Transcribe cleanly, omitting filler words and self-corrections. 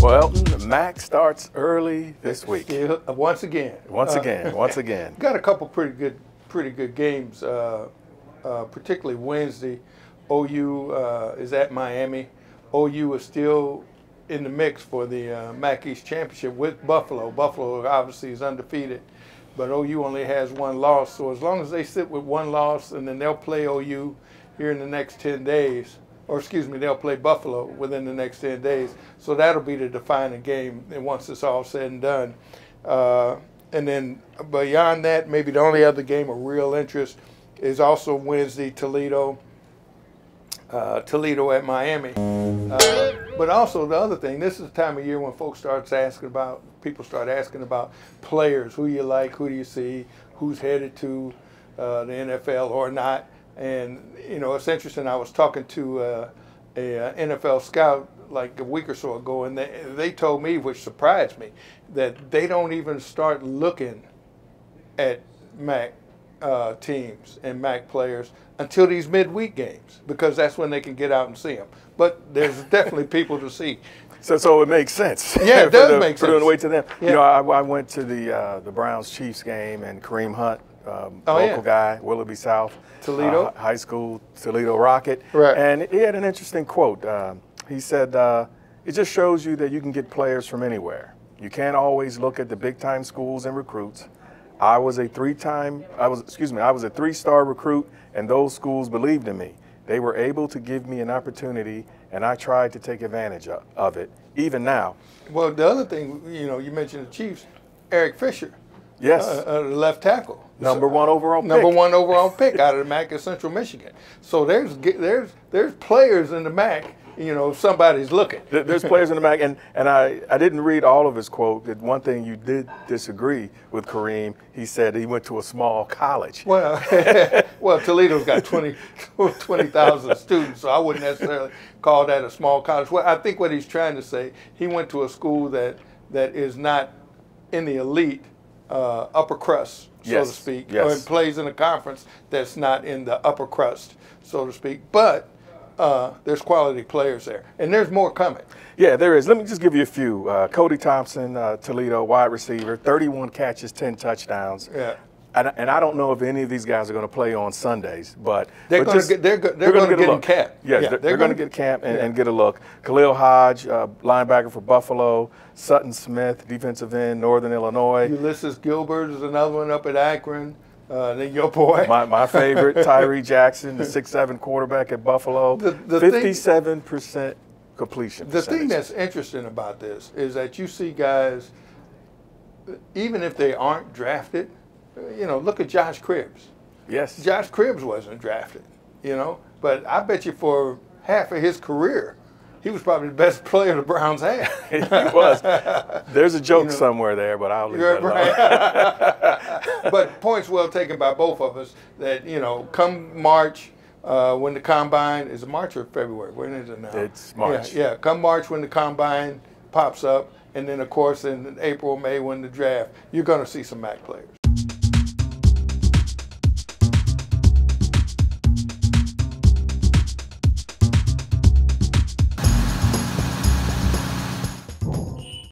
Well, Elton, the MAC starts early this week. Once again. Once again. Got a couple pretty good games, particularly Wednesday. OU is at Miami. OU is still in the mix for the MAC East Championship with Buffalo. Buffalo obviously is undefeated, but OU only has one loss. So as long as they sit with one loss, and then they'll play OU here in the next 10 days, or excuse me, they'll play Buffalo within the next 10 days. So that'll be the defining game, and once it's all said and done. And then beyond that, maybe the only other game of real interest is also Wednesday, Toledo at Miami. But also the other thing, this is the time of year when people start asking about players, who you like, who do you see, who's headed to the NFL or not. And, you know, it's interesting. I was talking to a NFL scout like a week or so ago, and they told me, which surprised me, that they don't even start looking at MAC teams and MAC players until these midweek games, because that's when they can get out and see them. But there's definitely people to see. So it makes sense. Yeah, it does make sense. For them to wait to them. Yeah. You know, I went to the Browns-Chiefs game, and Kareem Hunt, local guy, Willoughby South, Toledo high school, Toledo Rocket, right. And he had an interesting quote. He said, "It just shows you that you can get players from anywhere. You can't always look at the big-time schools and recruits. I was a three-star recruit, and those schools believed in me. They were able to give me an opportunity, and I tried to take advantage of it, even now." Well, the other thing, you know, you mentioned the Chiefs, Eric Fisher. Yes. Left tackle. Number one overall pick. Number one overall pick out of the MAC of Central Michigan. So there's players in the MAC, you know, somebody's looking. There's players in the MAC, and I didn't read all of his quote. One thing you did disagree with Kareem, he said he went to a small college. Well, well, Toledo's got 20,000 students, so I wouldn't necessarily call that a small college. Well, I think what he's trying to say, he went to a school that is not in the elite upper crust, so to speak, or plays in a conference that's not in the upper crust, so to speak. But there's quality players there, and there's more coming. Yeah, there is. Let me just give you a few. Cody Thompson, Toledo, wide receiver, 31 catches, 10 touchdowns. Yeah. And I don't know if any of these guys are going to play on Sundays, but they're going to get in camp. Yeah, they're going to get camp and get a look. Khalil Hodge, linebacker for Buffalo. Sutton Smith, defensive end, Northern Illinois. Ulysses Gilbert is another one up at Akron. Then your boy. My favorite, Tyree Jackson, the 6'7" quarterback at Buffalo. 57% completion percentage. The thing that's interesting about this is that you see guys, even if they aren't drafted, you know, look at Josh Cribbs. Yes. Josh Cribbs wasn't drafted, you know, but I bet you for half of his career, he was probably the best player the Browns had. He was. There's a joke somewhere there, but I'll leave that alone. But points well taken by both of us that, you know, come March, when the combine, is it March or February? When is it now? It's March. Yeah, come March when the combine pops up, and then, of course, in April, May when the draft, you're going to see some MAC players.